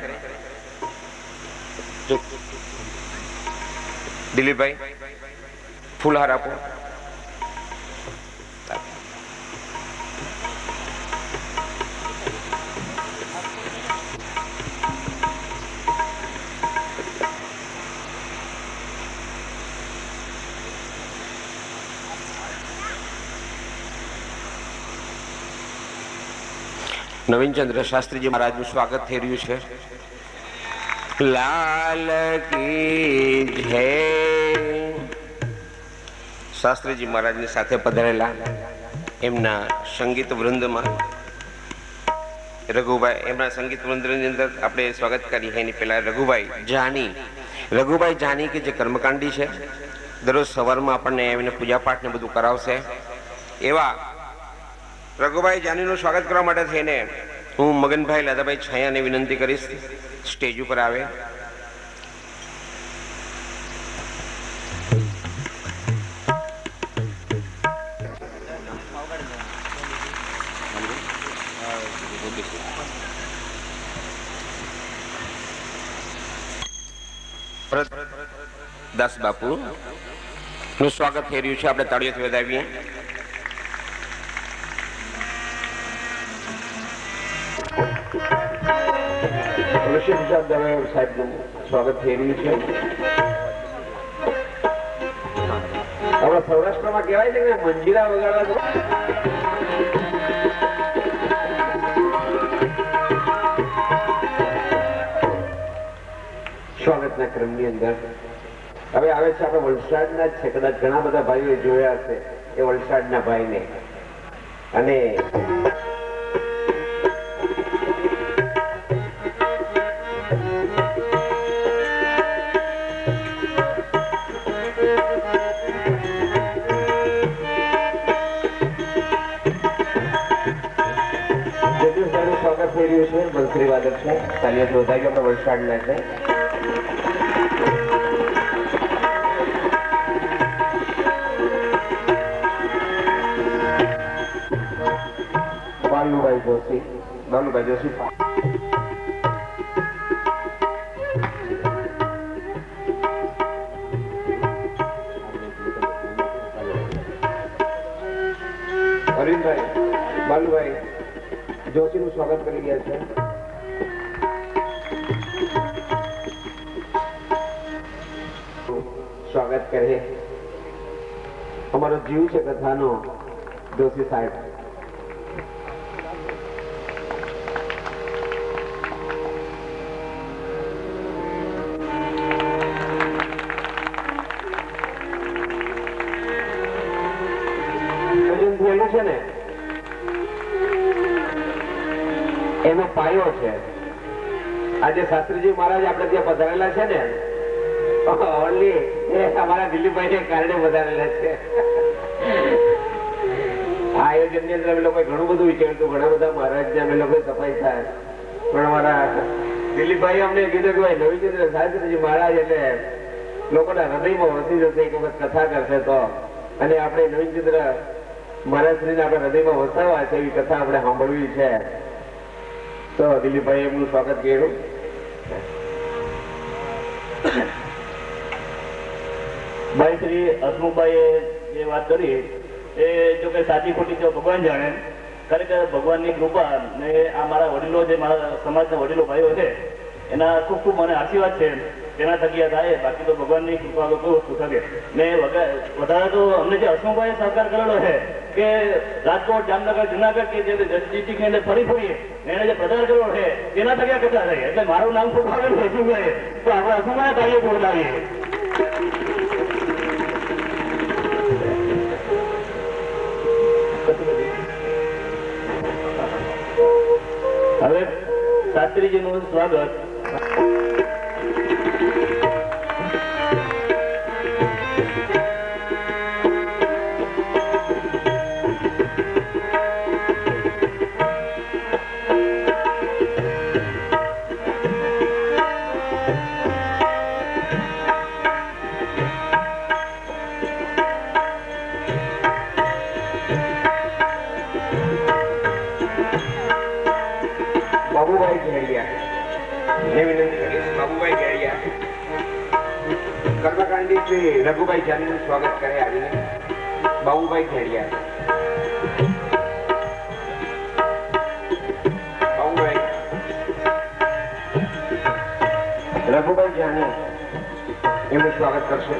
[SPEAKER 3] દિલીપભાઈ ફૂલહાર આપો. નવીનચંદ્ર શાસ્ત્રીજી મહારાજનું સ્વાગત થઈ રહ્યું છે. લાલ કી જય. શાસ્ત્રીજી મહારાજની સાથે પધારેલા એમના સંગીત વૃંદમાં રઘુભાઈ, એમના સંગીત વૃંદની અંદર આપણે સ્વાગત કરીએ. એની પહેલા રઘુભાઈ જાની કે જે કર્મકાંડી છે, દરરોજ સવારમાં આપણને એમને પૂજાપાઠ ને બધું કરાવશે. એવા રઘુભાઈ જાનીનું સ્વાગત કરવા માટે થઈને હું મગનભાઈ લાદાભાઈ છાયાને વિનંતી કરીશ સ્ટેજ ઉપર આવે. દાસ બાપુ નું સ્વાગત થઈ રહ્યું છે. આપણે તાળીઓથી વધાવીએ. સાહેબનું સ્વાગત થઈ રહ્યું છે. આપણા સૌરાષ્ટ્રમાં કહેવાય છે કે મંજીરા વગાડવા સ્વાગતના ક્રમની અંદર હવે આવે છે આપણે વલસાડના જ છે. કદાચ ઘણા બધા ભાઈઓ જોયા છે એ વલસાડના ભાઈને. અને સ્વાગત થઈ રહ્યું છે. બંસરી વાદક છે, તાલીઓથી વધાવી આપણે વલસાડના છે. બાલુભાઈ જોશી, બાલુભાઈ જોશી. અરવિંદભાઈ બાલુભાઈ જોશીનું સ્વાગત કરી રહ્યા છે. સ્વાગત કરે અમારો જીવ છે કથાનો જોશી સાહેબ. છે ને એનો પાયો છે. આજે શાસ્ત્રીજી મહારાજ આપણે ત્યાં પધારેલા છે ને, ઓનલી એ અમારા દિલીપભાઈને કારણે પધારેલા છે. આ આયોજન ની અંદર અમે લોકો ઘણું બધું વિચાર્યું, ઘણા બધા મહારાજ અમે લોકો સફાઈ થાય, પણ અમારા દિલીપભાઈ અમને કીધું કે ભાઈ નવીચંદ્ર શાસ્ત્રીજી મહારાજ એટલે લોકોના હૃદયમાં વસી જશે, એક વખત કથા કરશે તો. અને આપણે નવીચંદ્ર મહારાજ શ્રીને આપણે હૃદયમાં વસાવા છે, એવી કથા આપણે સાંભળવી છે. તો દિલીપભાઈ એમનું સ્વાગત કર્યું.
[SPEAKER 4] ભાઈ શ્રી હસમુખભાઈએ જે વાત કરી એ જો કે સાચી ખોટી તો ભગવાન જાણે. ખરેખર ભગવાનની કૃપા ને આ મારા વડીલો, જે મારા સમાજના વડીલો ભાઈઓ છે, એના ખૂબ ખૂબ મને આશીર્વાદ છે. તેના થકી આ થાય, બાકી તો ભગવાનની કૃપા તો કોઈ વસ્તુ થકે ને. વધારે તો અમને જે હસમુખભાઈએ સહકાર કરેલો છે કે રાજકોટ, જામનગર, જુનાગઢ કે જે ડિસ્ટ્રિક્ટની અંદર ફરી ફરીએ એને જે પ્રચાર કર્યો છે તેના થકી આ કથા થઈ. એટલે મારું નામ ખૂબ આવે હસમુખભાઈ, તો આપણે હસમુખભાઈ કાર્ય બોલાવીએ. હવે શાસ્ત્રીજીનું સ્વાગત.
[SPEAKER 3] બાબુભાઈ ઘેડિયા ને વિનંતી કરીશ. બાબુભાઈ ઘેડિયા કર્મકાંડી શ્રી રઘુભાઈ જાનીનું સ્વાગત કરે આવીને. બાબુભાઈ ઘેડિયા, બાબુભાઈ રઘુભાઈ જાની એમનું સ્વાગત કરશે.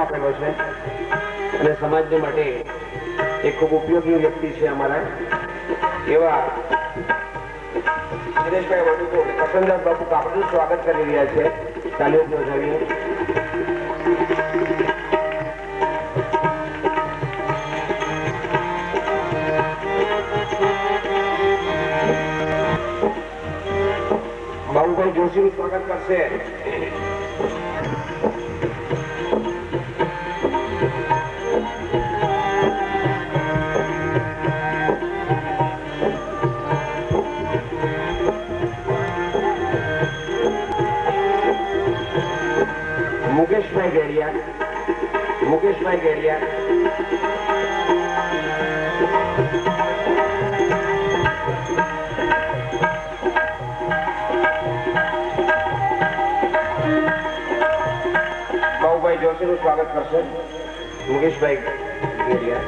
[SPEAKER 3] આપેલો છે અને સમાજને માટે એક ખૂબ ઉપયોગી વ્યક્તિ છે અમારા એવા દિનેશભાઈ વડુકો પ્રસન્નદાસ બાપુ કાપડનું સ્વાગત કરી રહ્યા છે. તાલીઓથી વધાવીને. બાબુભાઈ જોશીનું સ્વાગત કરશે. મુકેશભાઈ ગેડિયા, મુકેશભાઈ ગેડિયા, બાબુભાઈ જોશીનું સ્વાગત કરશે. મુકેશભાઈ ગેડિયા.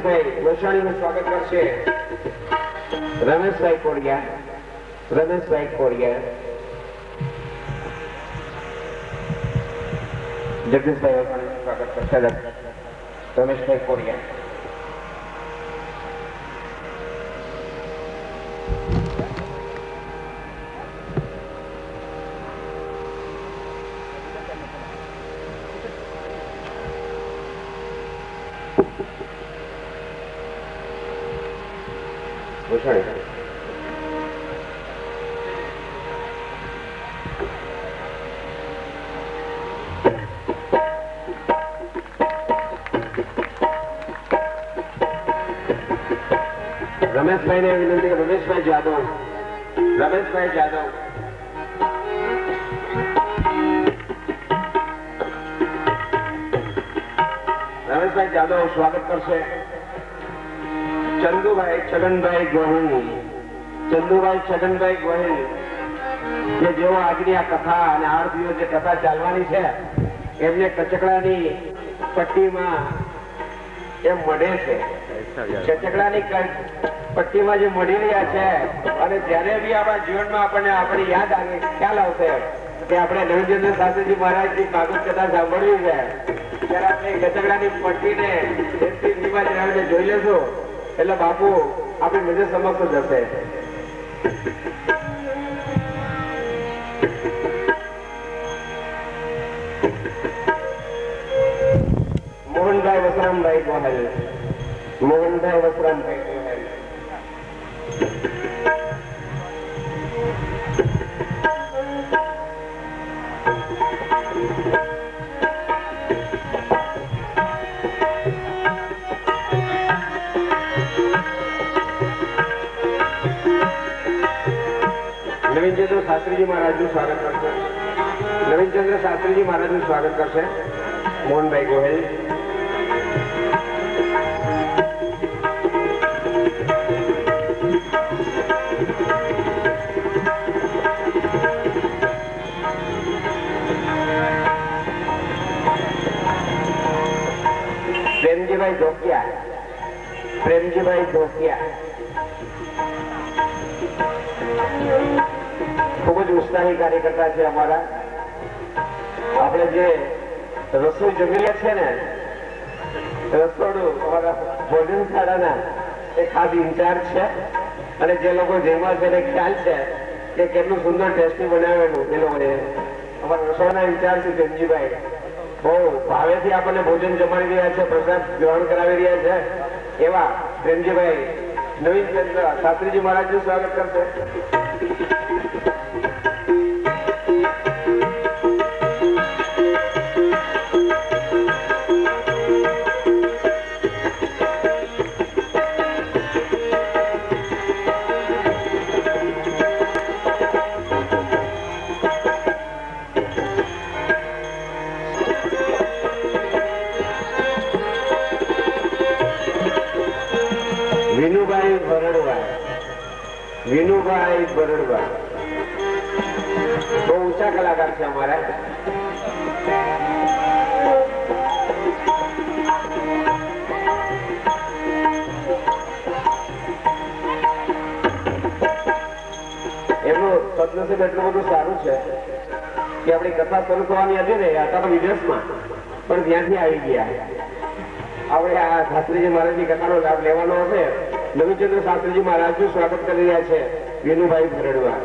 [SPEAKER 3] રમેશભાઈ વસાણીનું સ્વાગત કરશે રમેશભાઈ કોડિયા. રમેશભાઈ કોડિયા. જગદીશભાઈ વસાણીનું સ્વાગત કરશે રમેશભાઈ કોડિયા. વસાણી રમેશભાઈ ને વિનંતી. રમેશભાઈ જાદવ. રમેશભાઈ જાદવ. રમેશભાઈ જાદવ સ્વાગત કરશે ચંદુભાઈ છગનભાઈ ગોહિલ. ચંદુભાઈ છગનભાઈ ગોહિલ કે જેઓ આજની આ કથા અને 8 દિવસ જે કથા ચાલવાની છે એમને કચકડાની પટ્ટીમાં એમ મળે છે. કચકડાની પટ્ટીમાં જે મળી રહ્યા છે અને જ્યારે બી આપણા જીવનમાં આપણને આપણી યાદ આવે ખ્યાલ આવશે કે આપણે નવીનચંદ્ર શાસ્ત્રીજી મહારાજની ભાગવત કથા સાંભળવી છે ત્યારે આપણે કચકડાની પટ્ટીને જોઈ લેશું એટલે બાપુ આપણી નજર સમક્ષ જશે. મોહનભાઈ વસરામભાઈ ગોહેલ. મોહનભાઈ વસરામભાઈ ગોહેલ. નવીનચંદ્ર શાસ્ત્રીજી મહારાજનું સ્વાગત કરશે. નવીનચંદ્ર શાસ્ત્રીજી મહારાજનું સ્વાગત કરશે મોહનભાઈ ગોહેલ. પ્રેમજીભાઈ ધોકિયા. પ્રેમજીભાઈ ધોકિયા ખૂબ જ ઉત્સાહી કાર્યકર્તા છે અમારા. આપણે જે રસોઈ જમી છે ને રસોડું અમારા ભોજનશાળાના એ ખાસ ઇન્ચાર્જ છે અને જે લોકો જેમાં છે એને ખ્યાલ છે કે કેટલું સુંદર ટેસ્ટી બનાવેલું એ લોકોએ. અમારા રસોડાના ઇન્ચાર્જ છે પ્રેમજીભાઈ. બહુ ભાવેથી આપણને ભોજન જમાડી રહ્યા છે, પ્રસાદ ગ્રહણ કરાવી રહ્યા છે એવા પ્રેમજીભાઈ નવીનચંદ્ર શાસ્ત્રીજી મહારાજનું સ્વાગત કરશે. વિનુભાઈ બરડવા. વિનુભાઈ બરડવા બહુ ઊંચા કલાકાર છે અમારા. એમનું સદનસીબ એટલું બધું સારું છે કે આપણી કથા શરૂ થવાની હતી ને હતા તો વિદેશમાં પણ ત્યાંથી આવી ગયા. આપણે આ શાસ્ત્રીજી મહારાજની કથાનો લાભ લેવાનો હશે. નવીનચંદ્ર શાસ્ત્રીજી મહારાજનું સ્વાગત કરી રહ્યા છે વિનુભાઈ ભરડવા.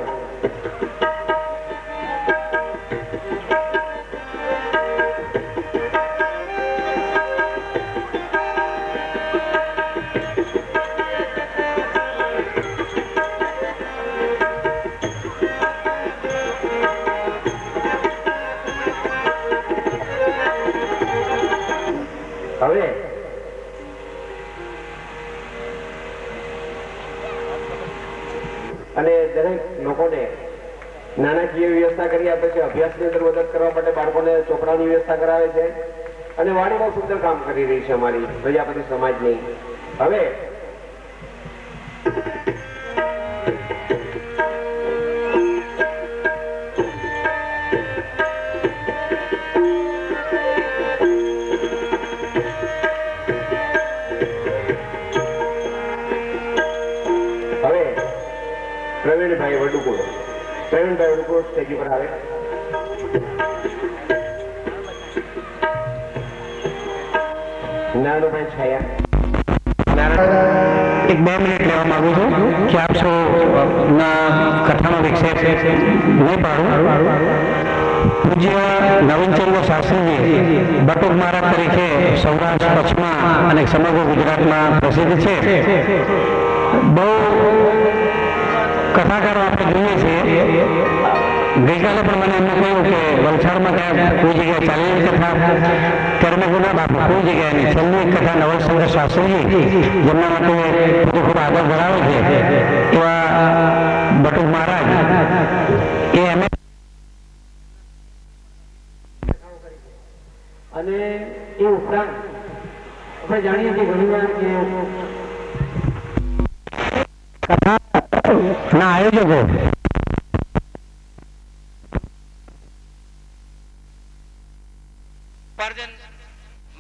[SPEAKER 3] હવે અને દરેક લોકોને નાણાકીય વ્યવસ્થા કરી આપે છે. અભ્યાસની અંદર મદદ કરવા માટે બાળકોને ચોપડાની વ્યવસ્થા કરાવે છે અને વાણી બહુ સુંદર કામ કરી રહી છે અમારી પ્રજાપતિ સમાજની. હવે પ્રવીણભાઈ રિપોર્ટ સ્ટેજ ઉપર આવે. નાનુભાઈ છાયા.
[SPEAKER 5] એક 2 મિનિટ લેવા માંગુ છું કે આપ સૌ કથાનો વિક્ષેપ નહીં પાડું. પૂજ્ય નવીનચંદ્ર શાસ્ત્રીજી બટુક મહારાજ તરીકે સૌરાષ્ટ્ર, કચ્છમાં અને સમગ્ર ગુજરાતમાં પ્રસિદ્ધ છે. બહુ કથાકારો આપણે જોઈએ છીએ. ગઈકાલે પણ મને એમને કહ્યું કે વલસાડમાં ત્યાં કોઈ જગ્યાએ ચાલેલી કથા, ત્યારે મેં ગુના બાપુ કોઈ જગ્યાએ નહીં. છેલ્લી એક કથા નવલચંદ્ર શાસ્ત્રીજી જેમના માટે ખૂબ આદર ધરાવે છે એવા બટુક મહારાજ એ એમ અને એ ઉપરાંત આપણે જાણીએ છીએ ઘણીવાર કે કથાના આયોજકો
[SPEAKER 6] ઉપાર્જન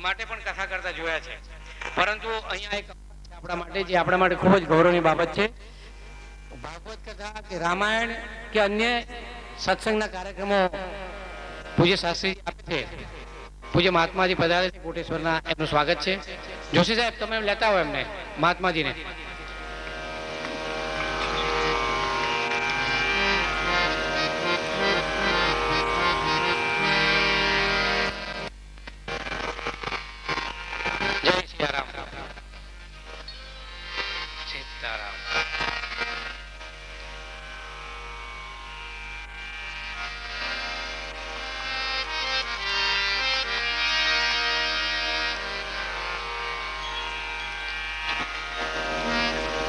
[SPEAKER 6] માટે પણ કથા કરતા જોયા છે, પરંતુ અહીંયા એક આપણા માટે જે આપણા માટે ખૂબ જ ગૌરવની બાબત છે. ભાગવત કથા કે રામાયણ કે અન્ય સત્સંગના કાર્યક્રમો પૂજ્ય શાસ્ત્રી આપે છે. પૂજ્ય મહાત્માજી પધારે છે કોટેશ્વરના, એમનું સ્વાગત છે. જોશી સાહેબ તમે લેતા હો એમને મહાત્માજીને. જય સિયારામ. સીતારામ.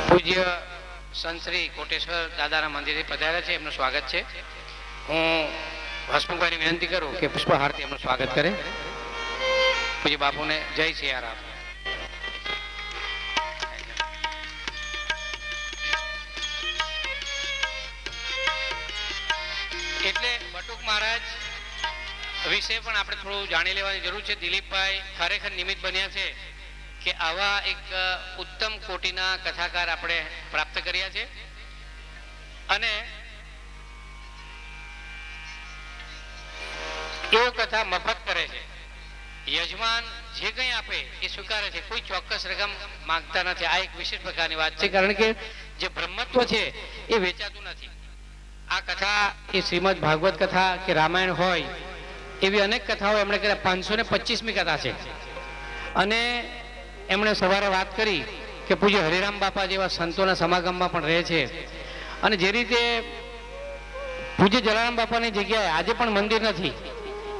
[SPEAKER 6] પૂજ્ય સંત શ્રી કોટેશ્વર દાદાના મંદિરે પધાર્યા છે, એમનું સ્વાગત છે. હું હસમુખભાઈને વિનંતી કરું કે પુષ્પહારથી એમનું સ્વાગત કરે. પૂજ્ય બાપુને જય સિયારામ. એટલે બટુક મહારાજ વિશે પણ આપણે થોડું જાણી લેવાની જરૂર છે. દિલીપભાઈ ખરેખર નિમિત્ત બન્યા છે કે આવા એક ઉત્તમ કોટીના કથાકાર આપણે પ્રાપ્ત કર્યા છે. અને એઓ કથા મફત કરે છે. યજમાન જે કંઈ આપે એ સ્વીકારે છે, કોઈ ચોક્કસ રકમ માંગતા નથી. આ એક વિશેષ પ્રકારની વાત છે, કારણ કે જે બ્રહ્મત્વ છે એ વેચાતું નથી. આ કથા એ શ્રીમદ ભાગવત કથા કે રામાયણ હોય એવી અનેક કથાઓ એમણે કર્યા. 525મી કથા છે. અને એમણે સવારે વાત કરી કે પૂજ્ય હરિરામ બાપા જેવા સંતોના સમાગમમાં પણ રહે છે. અને જે રીતે પૂજ્ય જલારામ બાપાની જગ્યાએ આજે પણ મંદિર નથી,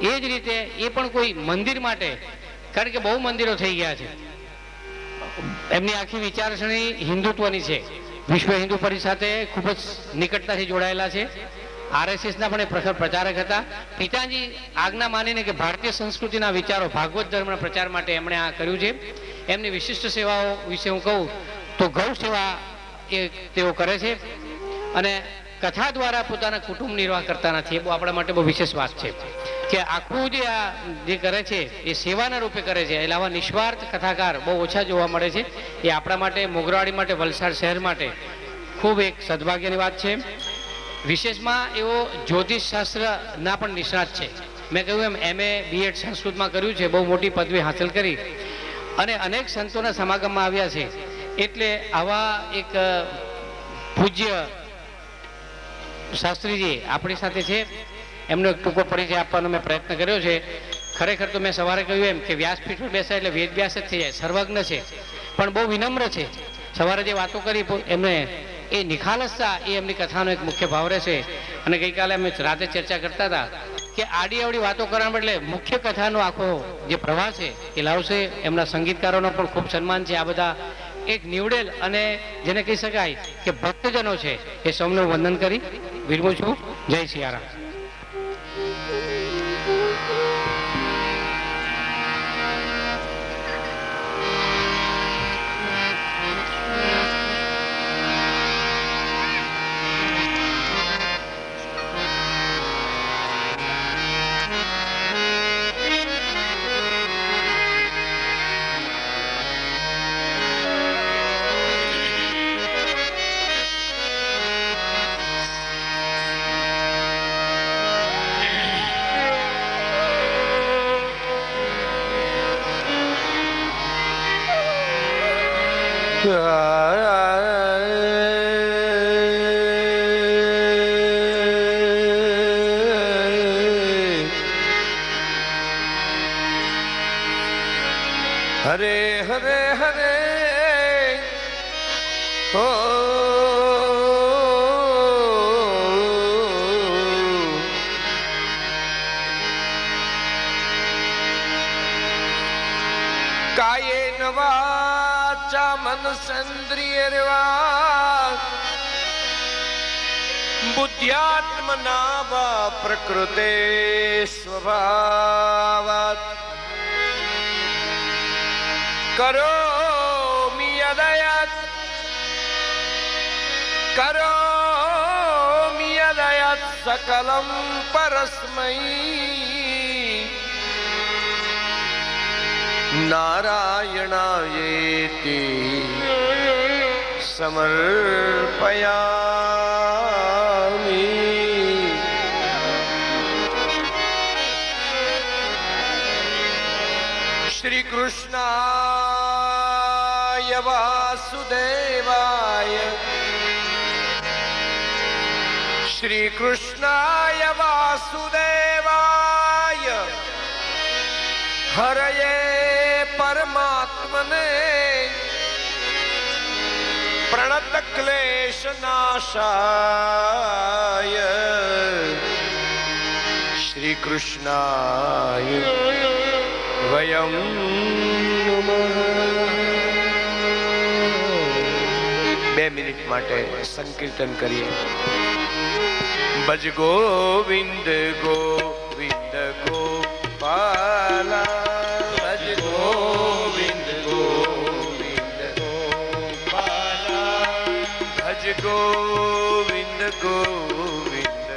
[SPEAKER 6] એ જ રીતે એ પણ કોઈ મંદિર માટે, કારણ કે બહુ મંદિરો થઈ ગયા છે. એમની આખી વિચારસરણી હિન્દુત્વની છે. વિશ્વ હિન્દુ પરિષદ સાથે ખૂબ જ નિકટતાથી જોડાયેલા છે. RSSના પણ એ પ્રખર પ્રચારક હતા. પિતાજી આજ્ઞા માનીને કે ભારતીય સંસ્કૃતિના વિચારો, ભાગવત ધર્મના પ્રચાર માટે એમણે આ કર્યું છે. એમની વિશિષ્ટ સેવાઓ વિશે હું કહું તો ગૌ સેવા એ તેઓ કરે છે, અને કથા દ્વારા પોતાના કુટુંબ નિર્વાહ કરતા નથી. એ બહુ આપણા માટે બહુ વિશેષ વાત છે કે આખું જે આ જે કરે છે એ સેવાના રૂપે કરે છે. એટલે આવા નિસ્વાર્થ કથાકાર બહુ ઓછા જોવા મળે છે. એ આપણા માટે, મોગરાવાડી માટે, વલસાડ શહેર માટે ખૂબ એક સદભાગ્યની વાત છે. વિશેષમાં એઓ જ્યોતિષ શાસ્ત્રના પણ નિષ્ણાત છે. મેં કહ્યું એમ MA B.Ed સંસ્કૃતમાં કર્યું છે, બહુ મોટી પદવી હાંસલ કરી અને અનેક સંતોના સમાગમમાં આવ્યા છે. એટલે આવા એક પૂજ્ય શાસ્ત્રીજી આપણી સાથે છે. એમનો એક ટૂંકો પરિચય આપવાનો મેં પ્રયત્ન કર્યો છે. ખરેખર તો મેં સવારે કહ્યું એમ કે વ્યાસપીઠ પર બેસાય એટલે વેદ વ્યાસ જ થઈ જાય. સર્વજ્ઞ છે પણ બહુ વિનમ્ર છે. સવારે જે વાતો કરી એમને એ નિખાલસતા એ એમની કથાનો એક મુખ્ય ભાવ રહેશે. અને ગઈકાલે અમે રાતે ચર્ચા કરતા હતા કે આડી અવડી વાતો કરવા બદલે મુખ્ય કથાનો આખો જે પ્રવાહ છે એ લાવશે. એમના સંગીતકારોનો પણ ખૂબ સન્માન છે. આ બધા એક નીવડેલ અને જેને કહી શકાય કે ભક્તજનો છે. એ સૌનું વંદન કરી વિરમું છું. જય સિયારામ.
[SPEAKER 1] હરે હરે હરે હો કાયેન વાચા મનસેન્દ્રિયર્વા બુદ્ધ્યાત્મના વા પ્રકૃતે સ્વભાવાત કરોમિ યદયત સકલં પરસ્મૈ નારાયણાયેતિ સમર્પયામિ. શ્રી કૃષ્ણાય વાસુદેવાય શ્રી કૃષ્ણાય વાસુદેવાય હરયે પરમાત્મને પ્રણત ક્લેશ નાશાય શ્રી કૃષ્ણાય વયમ નમઃ. 2 મિનિટ માટે સંકીર્તન કરીએ. ભજ ગોવિંદ ગોવિંદ ગોપાલા ભજ ગોવિંદ ગોવિંદ ગોપાલા ભજ ગોવિંદ ગોવિંદ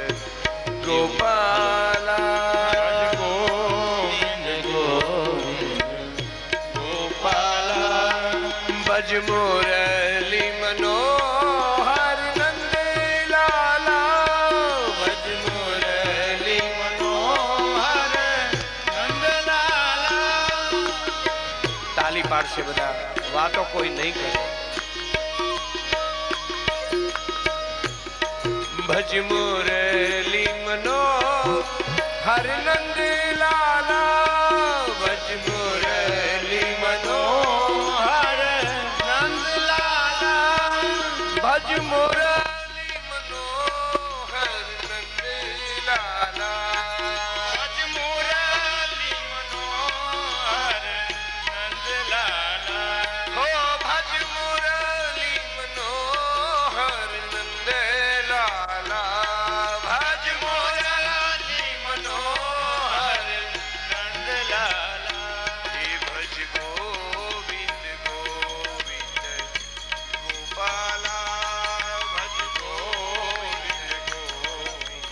[SPEAKER 1] ગોપાલા ગોવિંદ ગોવિંદ ગોપાલા ભજ મુરલી મનોહર નંદ લાલા ભજ મુરલી મનોહર નંદ લાલા. તાલી પાડશે બધા, વાતો કોઈ નહીં કરે. ભજ મુરલી મનોહર નંદ લાલા ભજ મુરલી મનોહર નંદ લાલા ભજ મુરલી મનોહર નંદ લાલા ભજ મુરલી મનોહર નંદ લાલા હો ભજ મુરલી મનોહર નંદ લાલા ભજ મુરલી મનોહર નંદ લાલા. હે ભજ ગોવિંદ ગોવિંદ ગોપાલા ભજ ગોવિંદ ગોવિંદ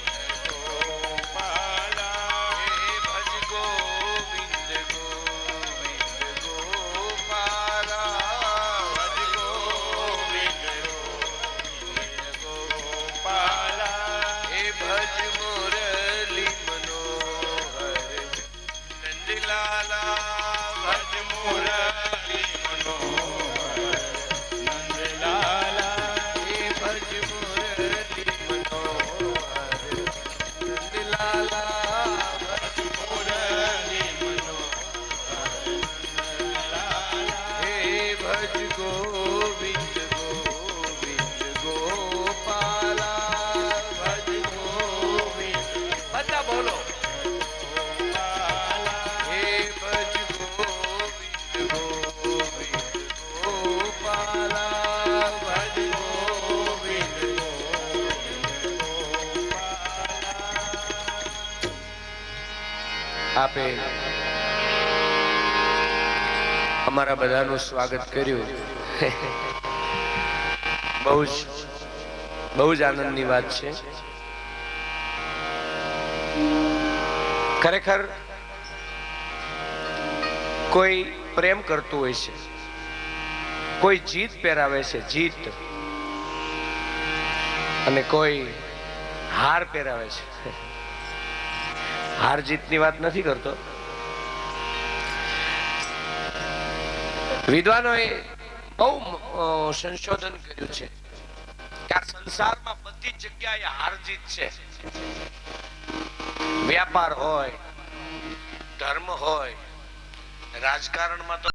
[SPEAKER 1] ગોપાલા હે ભજ ગોવિંદ ગોવિંદ ગોપાલા ભજ ગોવિંદ ગોવિંદ ગોપાલા હે ભજ મુરલી મનોહર નંદલાલા ભજ મુરલી મનોહર નંદલાલા હે ભજ મુરલી મનોહર નંદલાલા ભજ મુરલી મનોહર નંદલાલા હે ભજ ગોવિંદ ગોવિંદ ગોપાલા ભજ ગોવિંદ બધા બોલો હે ભજ ગોવિંદ ગોવિંદ ગોપાલા ભજ ગોવિંદ ગોવિંદ ગોપાલા. આપે અમારા બધાનું સ્વાગત કર્યું. બહુ જ આનંદની વાત છે. ખરેખર કોઈ પ્રેમ કરતું હોય છે, કોઈ જીત પહેરાવે છે, જીત, અને કોઈ હાર પહેરાવે છે. હાર જીતની વાત નથી કરતો. વિદ્વાનોએ બહુ સંશોધન કર્યું છે કે આ સંસારમાં બધી જગ્યાએ હાર જીત છે. વ્યાપાર હોય, ધર્મ હોય, રાજકારણમાં તો